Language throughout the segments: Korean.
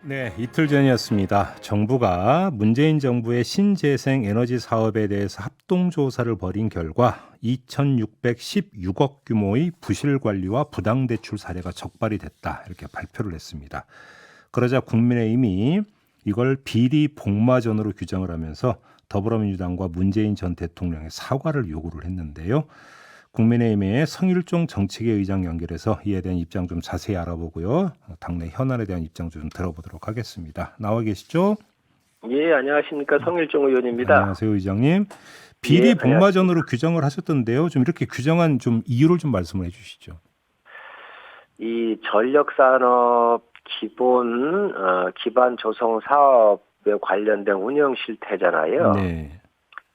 네, 이틀 전이었습니다. 정부가 문재인 정부의 신재생 에너지 사업에 대해서 합동조사를 벌인 결과 2,616억 규모의 부실 관리와 부당 대출 사례가 적발이 됐다. 이렇게 발표를 했습니다. 그러자 국민의힘이 이걸 비리 복마전으로 규정을 하면서 더불어민주당과 문재인 전 대통령의 사과를 요구를 했는데요. 국민의힘의 성일종 정책위 의장 연결해서 이에 대한 입장 좀 자세히 알아보고요. 당내 현안에 대한 입장 좀 들어보도록 하겠습니다. 나와 계시죠? 예, 안녕하십니까. 성일종 의원입니다. 안녕하세요, 의장님. 비리 예, 복마전으로 규정을 하셨던데요. 좀 이렇게 규정한 좀 이유를 좀 말씀을 해주시죠. 이 전력산업 기반 조성 사업에 관련된 운영 실태잖아요. 네.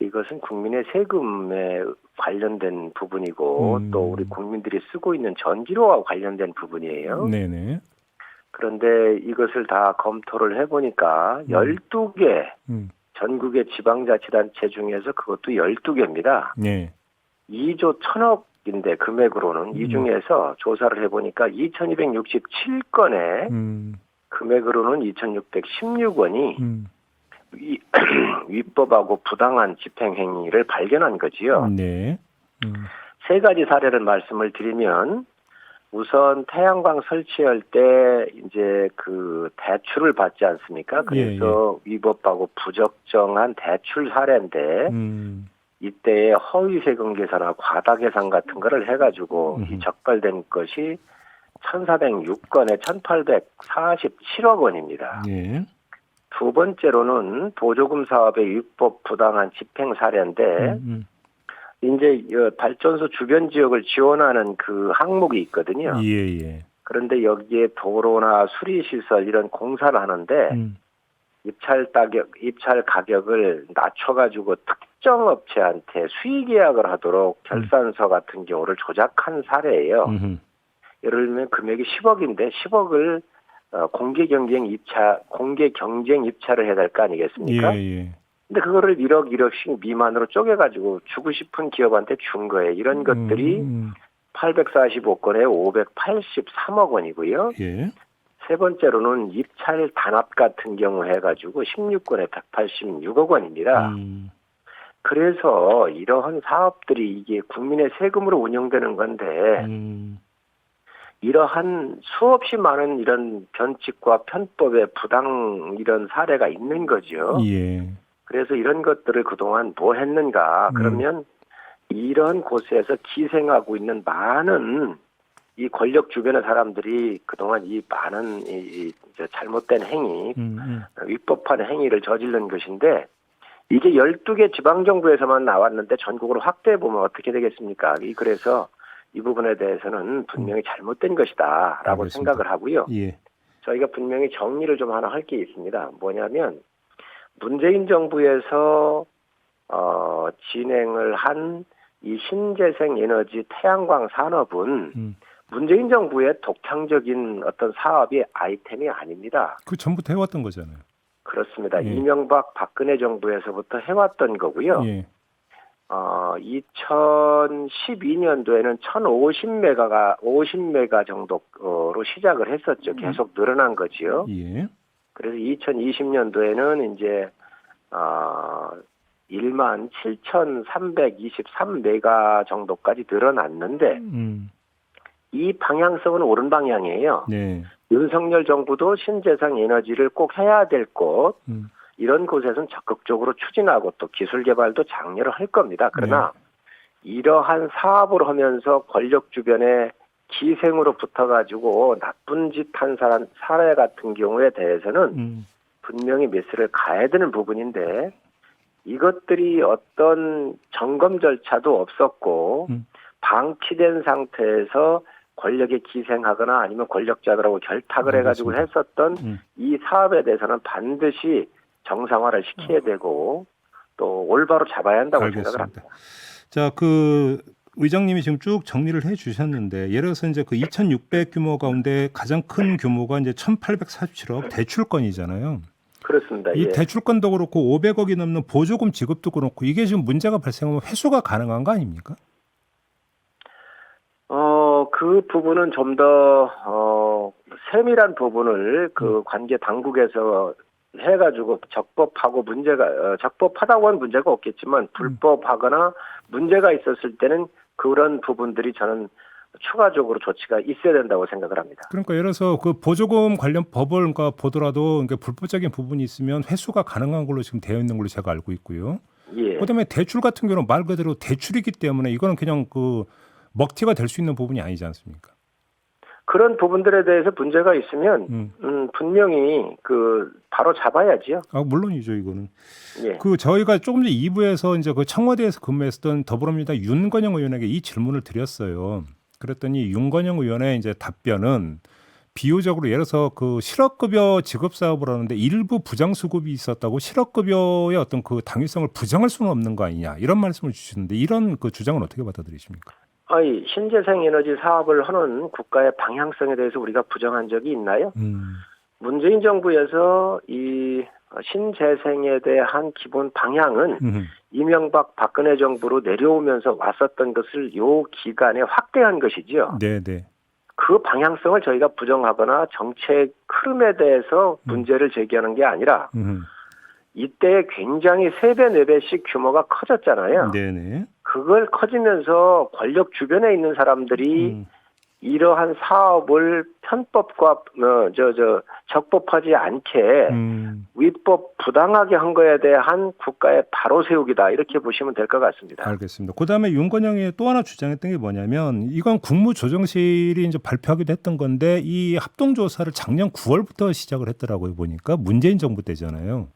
이것은 국민의 세금에 관련된 부분이고 또 우리 국민들이 쓰고 있는 전기료와 관련된 부분이에요. 네네. 그런데 이것을 다 검토를 해보니까 12개 전국의 지방자치단체 중에서 그것도 12개입니다. 네. 2조 1천억인데 금액으로는 이 중에서 조사를 해보니까 2,267건의 금액으로는 2,616원이 위법하고 부당한 집행행위를 발견한 거지요. 네. 세 가지 사례를 말씀을 드리면 우선 태양광 설치할 때 이제 그 대출을 받지 않습니까? 그래서 위법하고 부적정한 대출 사례인데 이때에 허위 세금 계산이나 과다 계산 같은 거를 해가지고 이 적발된 것이 1,406건에 1,847억 원입니다. 예. 두 번째로는 보조금 사업의 위법 부당한 집행 사례인데 이제 발전소 주변 지역을 지원하는 그 항목이 있거든요. 예. 그런데 여기에 도로나 수리시설 이런 공사를 하는데 입찰 가격을 낮춰가지고 특정 업체한테 수의 계약을 하도록 결산서 같은 경우를 조작한 사례예요. 예를 들면 금액이 10억인데 10억을 공개 경쟁 입찰을 해야 될 거 아니겠습니까? 예. 근데 그거를 1억씩 미만으로 쪼개가지고 주고 싶은 기업한테 준 거예요. 이런 것들이 845건에 583억 원이고요. 예. 세 번째로는 입찰 단합 같은 경우 해가지고 16건에 186억 원입니다. 그래서 이러한 사업들이 이게 국민의 세금으로 운영되는 건데 이러한 수없이 많은 이런 변칙과 편법의 부당 이런 사례가 있는 거죠. 예. 그래서 이런 것들을 그동안 뭐 했는가? 그러면 이런 곳에서 기생하고 있는 많은 이 권력 주변의 사람들이 그동안 이 많은 이 잘못된 행위, 위법한 행위를 저지른 것인데 이게 12개 지방정부에서만 나왔는데 전국으로 확대해보면 어떻게 되겠습니까? 그래서 이 부분에 대해서는 분명히 잘못된 것이다 라고 알겠습니다. 생각을 하고요. 예. 저희가 분명히 정리를 좀 하나 할 게 있습니다. 뭐냐면 문재인 정부에서 진행을 한 이 신재생 에너지 태양광 산업은 문재인 정부의 독창적인 어떤 사업의 아이템이 아닙니다. 그 전부터 해왔던 거잖아요. 그렇습니다. 예. 이명박 박근혜 정부에서부터 해왔던 거고요. 예. 2012년도에는 1,050메가 정도로 시작을 했었죠. 계속 늘어난 거지요. 예. 그래서 2020년도에는 이제 17,323메가 정도까지 늘어났는데 이 방향성은 옳은 방향이에요. 네. 윤석열 정부도 신재생 에너지를 꼭 해야 될 곳, 이런 곳에서는 적극적으로 추진하고 또 기술 개발도 장려를 할 겁니다. 그러나 이러한 사업을 하면서 권력 주변에 기생으로 붙어가지고 나쁜 짓 한 사례 같은 경우에 대해서는 분명히 메스를 가야 되는 부분인데 이것들이 어떤 점검 절차도 없었고 방치된 상태에서 권력에 기생하거나 아니면 권력자들하고 결탁을 해가지고 했었던 이 사업에 대해서는 반드시 정상화를 시켜야 되고 또 올바로 잡아야 한다고 알겠습니다. 생각을 합니다. 자, 그 의장님이 지금 쭉 정리를 해주셨는데 예를 들어서 이제 그 2,600 규모 가운데 가장 큰 규모가 이제 1,847억 대출건이잖아요. 그렇습니다. 이 예. 대출건도 그렇고 500억이 넘는 보조금 지급도 그렇고 이게 지금 문제가 발생하면 회수가 가능한 거 아닙니까? 그 부분은 좀 더 세밀한 부분을 그 관계 당국에서 해가지고 적법하고 적법하다고 하면 문제가 없겠지만 불법하거나 문제가 있었을 때는 그런 부분들이 저는 추가적으로 조치가 있어야 된다고 생각을 합니다. 그러니까 예를 들어서 그 보조금 관련 법을 그러니까 보더라도 그러니까 불법적인 부분이 있으면 회수가 가능한 걸로 지금 되어 있는 걸로 제가 알고 있고요. 예. 그다음에 대출 같은 경우는 말 그대로 대출이기 때문에 이거는 그냥 그 먹튀가 될 수 있는 부분이 아니지 않습니까? 그런 부분들에 대해서 문제가 있으면 분명히 그 바로 잡아야지요. 아, 물론이죠, 이거는. 예. 그 저희가 조금 전에 2부에서 이제 그 청와대에서 근무했던 더불어민주당 윤건영 의원에게 이 질문을 드렸어요. 그랬더니 윤건영 의원의 이제 답변은 비유적으로 예를 들어서 그 실업급여 지급 사업을 하는데 일부 부정수급이 있었다고 실업급여의 어떤 그 당위성을 부정할 수는 없는 거 아니냐 이런 말씀을 주시는데 이런 그 주장은 어떻게 받아들이십니까? 아니, 신재생 에너지 사업을 하는 국가의 방향성에 대해서 우리가 부정한 적이 있나요? 문재인 정부에서 이 신재생에 대한 기본 방향은 이명박 박근혜 정부로 내려오면서 왔었던 것을 요 기간에 확대한 것이지요. 네. 그 방향성을 저희가 부정하거나 정책 흐름에 대해서 문제를 제기하는 게 아니라 이때 굉장히 3배, 4배씩 규모가 커졌잖아요. 네네. 그걸 커지면서 권력 주변에 있는 사람들이 이러한 사업을 편법과 적법하지 않게 위법 부당하게 한 거에 대한 국가의 바로 세우기다 이렇게 보시면 될 것 같습니다. 알겠습니다. 그다음에 윤건영이 또 하나 주장했던 게 뭐냐면 이건 국무조정실이 이제 발표하기도 했던 건데 이 합동조사를 작년 9월부터 시작을 했더라고요. 보니까 문재인 정부 때잖아요.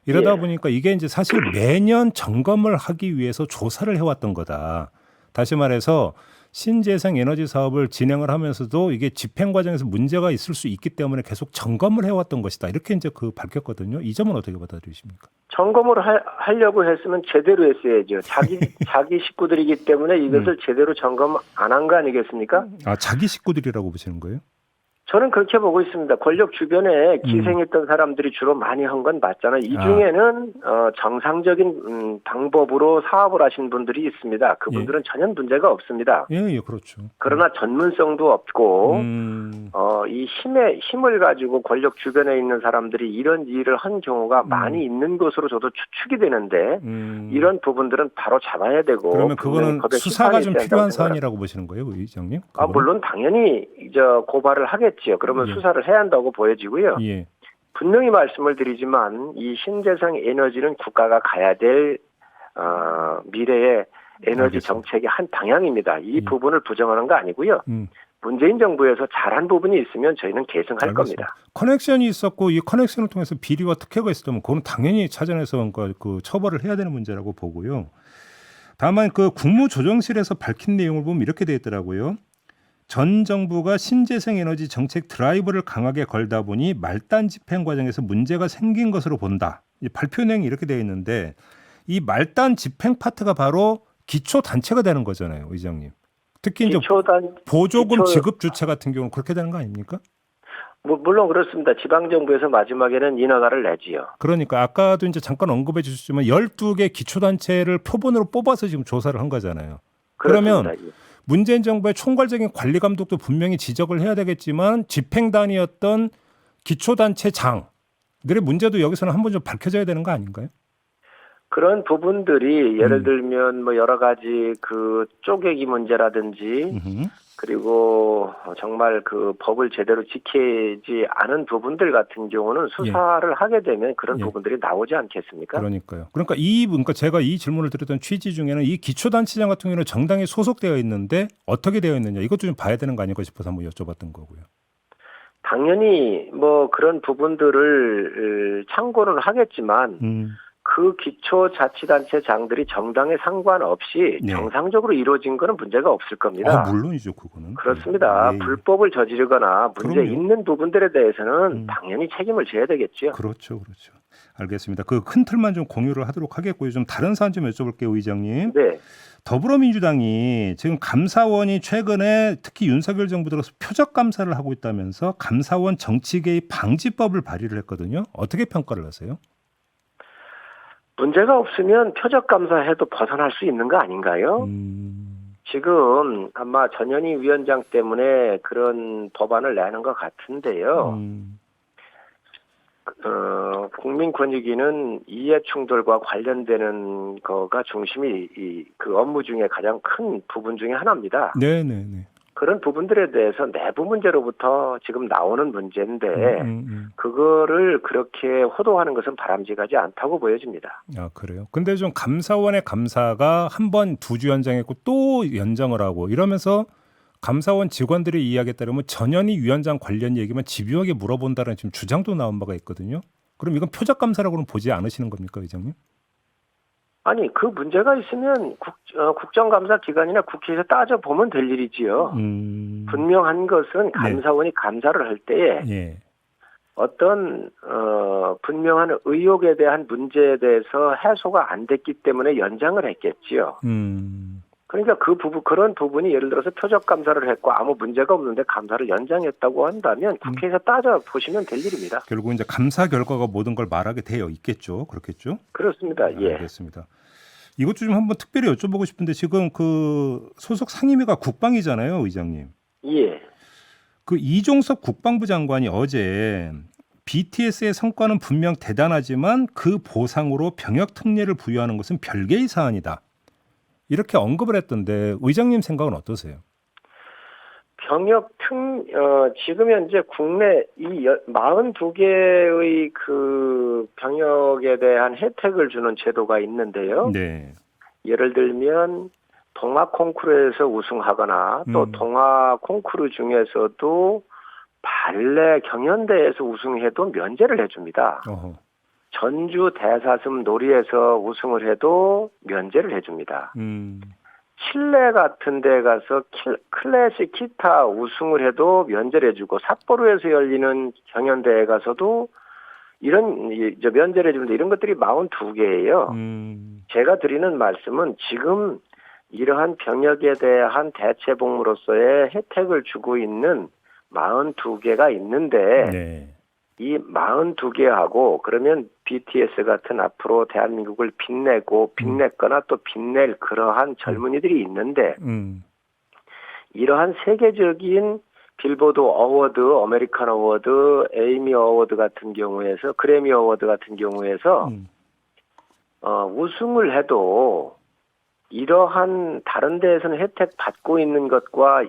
이러다 보니까 이게 이제 사실 매년 점검을 하기 위해서 조사를 해왔던 거다. 다시 말해서 신재생 에너지 사업을 진행을 하면서도 이게 집행 과정에서 문제가 있을 수 있기 때문에 계속 점검을 해왔던 것이다. 이렇게 이제 그 밝혔거든요. 이 점은 어떻게 받아들이십니까? 점검을 하려고 했으면 제대로 했어야죠. 자기 식구들이기 때문에 이것을 제대로 점검 안 한 거 아니겠습니까? 아, 자기 식구들이라고 보시는 거예요? 저는 그렇게 보고 있습니다. 권력 주변에 기생했던 사람들이 주로 많이 한 건 맞잖아요. 이 중에는 정상적인 방법으로 사업을 하신 분들이 있습니다. 그분들은 전혀 문제가 없습니다. 예, 그렇죠. 그러나 전문성도 없고 이 힘을 가지고 권력 주변에 있는 사람들이 이런 일을 한 경우가 많이 있는 것으로 저도 추측이 되는데 이런 부분들은 바로 잡아야 되고 그러면 그거는 수사가 좀 필요한 사안이라고 보시는 거예요, 의장님? 아, 물론 당연히 고발을 하겠지요. 그러면 수사를 해야 한다고 보여지고요. 예. 분명히 말씀을 드리지만 이 신재생 에너지는 국가가 가야 될 미래의 에너지 정책의 한 방향입니다. 이 부분을 부정하는 거 아니고요. 문재인 정부에서 잘한 부분이 있으면 저희는 계승할 겁니다. 커넥션이 있었고 이 커넥션을 통해서 비리와 특혜가 있었다면 그건 당연히 차전해서 그 처벌을 해야 되는 문제라고 보고요. 다만 그 국무조정실에서 밝힌 내용을 보면 이렇게 되어 있더라고요. 전 정부가 신재생 에너지 정책 드라이브를 강하게 걸다 보니 말단 집행 과정에서 문제가 생긴 것으로 본다. 발표 내용이 이렇게 되어 있는데 이 말단 집행 파트가 바로 기초 단체가 되는 거잖아요, 의장님. 특히 이제 보조금 지급 주체 같은 경우는 그렇게 되는 거 아닙니까? 물론 그렇습니다. 지방정부에서 마지막에는 인허가를 내지요. 그러니까 아까도 이제 잠깐 언급해 주셨지만 12개 기초단체를 표본으로 뽑아서 지금 조사를 한 거잖아요. 그렇습니다. 그러면 문재인 정부의 총괄적인 관리 감독도 분명히 지적을 해야 되겠지만 집행단이었던 기초단체 장들의 문제도 여기서는 한번 좀 밝혀져야 되는 거 아닌가요? 그런 부분들이 예를 들면 뭐 여러 가지 그 쪼개기 문제라든지 그리고 정말 그 법을 제대로 지키지 않은 부분들 같은 경우는 수사를 하게 되면 그런 부분들이 나오지 않겠습니까? 그러니까요. 그러니까 제가 이 질문을 드렸던 취지 중에는 이 기초단체장 같은 경우는 정당에 소속되어 있는데 어떻게 되어 있느냐 이것도 좀 봐야 되는 거 아닐까 싶어서 한번 여쭤봤던 거고요. 당연히 뭐 그런 부분들을 참고는 하겠지만 그 기초자치단체장들이 정당에 상관없이 정상적으로 이루어진 거는 문제가 없을 겁니다. 아, 물론이죠, 그거는. 그렇습니다. 예. 불법을 저지르거나 문제 그럼요. 있는 부분들에 대해서는 당연히 책임을 져야 되겠죠. 그렇죠. 알겠습니다. 그 큰 틀만 좀 공유를 하도록 하겠고요. 좀 다른 사안 좀 여쭤볼게요, 의장님. 네. 더불어민주당이 지금 감사원이 최근에 특히 윤석열 정부 들어서 표적 감사를 하고 있다면서 감사원 정치 개입 방지법을 발의를 했거든요. 어떻게 평가를 하세요? 문제가 없으면 표적 감사해도 벗어날 수 있는 거 아닌가요? 지금 아마 전현희 위원장 때문에 그런 법안을 내는 것 같은데요. 국민권익위는 이해충돌과 관련되는 거가 중심이 그 업무 중에 가장 큰 부분 중에 하나입니다. 네네네. 그런 부분들에 대해서 내부 문제로부터 지금 나오는 문제인데 그거를 그렇게 호도하는 것은 바람직하지 않다고 보여집니다. 아, 그래요? 근데 좀 감사원의 감사가 한 번 2주 연장했고 또 연장을 하고 이러면서 감사원 직원들의 이야기에 따르면 전현희 위원장 관련 얘기만 집요하게 물어본다는 지금 주장도 나온 바가 있거든요. 그럼 이건 표적 감사라고는 보지 않으시는 겁니까, 의장님? 아니 그 문제가 있으면 국정감사 기관이나 국회에서 따져보면 될 일이지요. 분명한 것은 감사원이 감사를 할 때에 예. 어떤 분명한 의혹에 대한 문제에 대해서 해소가 안 됐기 때문에 연장을 했겠지요. 그러니까 그런 부분이 예를 들어서 표적 감사를 했고 아무 문제가 없는데 감사를 연장했다고 한다면 국회에서 따져보시면 될 일입니다. 결국 이제 감사 결과가 모든 걸 말하게 되어 있겠죠. 그렇겠죠? 그렇습니다. 예. 알겠습니다. 이것 좀 한번 특별히 여쭤보고 싶은데 지금 그 소속 상임위가 국방이잖아요, 의장님. 예. 그 이종섭 국방부 장관이 어제 BTS의 성과는 분명 대단하지만 그 보상으로 병역 특례를 부여하는 것은 별개의 사안이다. 이렇게 언급을 했던데 의장님 생각은 어떠세요? 지금 현재 국내 이 42개의 그 병역에 대한 혜택을 주는 제도가 있는데요. 네. 예를 들면 동아 콩쿠르에서 우승하거나 또 동아 콩쿠르 중에서도 발레 경연대회에서 우승해도 면제를 해줍니다. 어허. 전주 대사슴 놀이에서 우승을 해도 면제를 해줍니다. 칠레 같은 데 가서 클래식 기타 우승을 해도 면제를 해주고 삿포로에서 열리는 경연대회 가서도 이런 면제를 해주는데 이런 것들이 42개예요. 제가 드리는 말씀은 지금 이러한 병역에 대한 대체복무로서의 혜택을 주고 있는 42개가 있는데 네. 이 42개하고 그러면 BTS 같은 앞으로 대한민국을 빛냈거나 또 빛낼 그러한 젊은이들이 있는데 이러한 세계적인 빌보드 어워드, 아메리칸 어워드, 에이미 어워드 같은 경우에서 그래미 어워드 같은 경우에서 우승을 해도 이러한 다른 데에서는 혜택 받고 있는 것과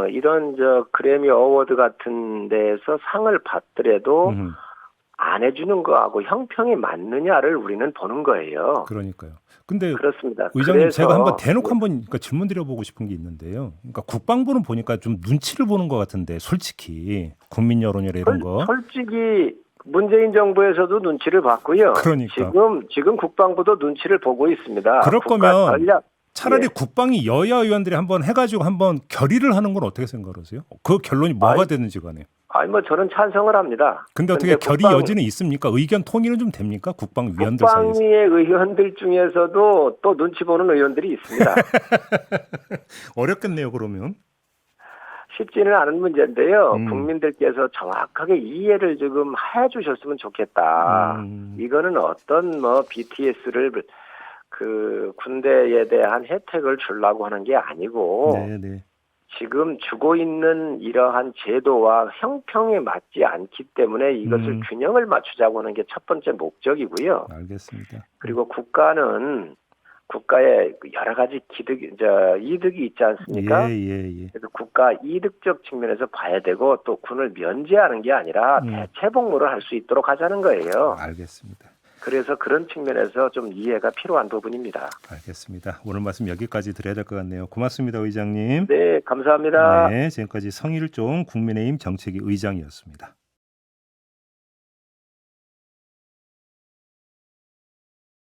이런 그래미 어워드 같은 데에서 상을 받더라도 안 해주는 거하고 형평이 맞느냐를 우리는 보는 거예요. 그러니까요. 근데 그렇습니다. 의장님 그래서 제가 한번 대놓고 그러니까 질문 드려보고 싶은 게 있는데요. 그러니까 국방부는 보니까 좀 눈치를 보는 것 같은데 솔직히 국민 여론이나 이런 거. 솔직히 문재인 정부에서도 눈치를 봤고요. 그러니까. 지금 국방부도 눈치를 보고 있습니다. 그럴 거면 차라리 예. 국방이 여야 의원들이 한번 해가지고 한번 결의를 하는 건 어떻게 생각하세요? 그 결론이 뭐가 되는지 간에. 저는 찬성을 합니다. 근데 어떻게 결의 여지는 있습니까? 의견 통일은 좀 됩니까? 국방위원들 사이에서. 국방위의 의원들 중에서도 또 눈치 보는 의원들이 있습니다. 어렵겠네요, 그러면. 쉽지는 않은 문제인데요. 국민들께서 정확하게 이해를 지금 해주셨으면 좋겠다. 이거는 어떤 BTS를 그 군대에 대한 혜택을 주려고 하는 게 아니고 네. 지금 주고 있는 이러한 제도와 형평에 맞지 않기 때문에 이것을 균형을 맞추자고 하는 게 첫 번째 목적이고요. 알겠습니다. 그리고 국가는 국가의 여러 가지 이득이 있지 않습니까? 예. 그래서 국가 이득적 측면에서 봐야 되고 또 군을 면제하는 게 아니라 대체복무를 할 수 있도록 하자는 거예요. 알겠습니다. 그래서 그런 측면에서 좀 이해가 필요한 부분입니다. 알겠습니다. 오늘 말씀 여기까지 드려야 될 것 같네요. 고맙습니다, 의장님. 네, 감사합니다. 네, 지금까지 성일종 국민의힘 정책위 의장이었습니다.